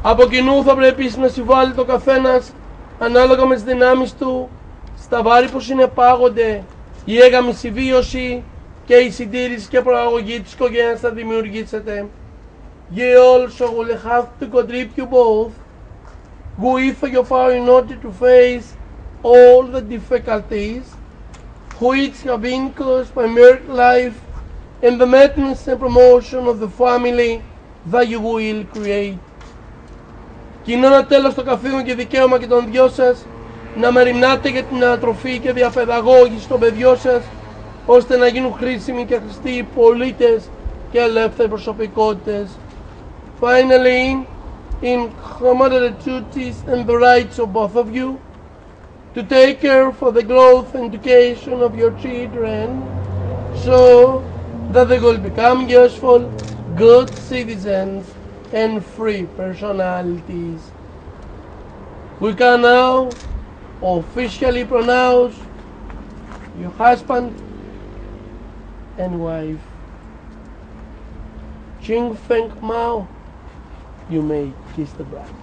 Από κοινού θα πρέπει επίσης να συμβάλλει το καθένας ανάλογα με τις δυνάμεις του στα βάρη που συνεπάγονται η έγαμη συμβίωση και η συντήρηση και προαγωγή της οικογένειας θα δημιουργήσετε. You also will have to contribute both with your power in order to face all the difficulties which have been caused by married life and the maintenance and promotion of the family that you will create. Κοινώνω τέλος το καθήκον και δικαίωμα και των δυο σας να μεριμνάτε για την ανατροφή και διαπαιδαγώγηση των παιδιών σας, ώστε να γίνουν χρήσιμοι και χρηστοί πολίτες και ελεύθεροι προσωπικότητες. Finally, in common the duties and the rights of both of you, to take care for the growth and education of your children, so that they will become useful, good citizens and free personalities. We can now officially pronounce your husband and wife. Ching Feng Mao, you may kiss the bride.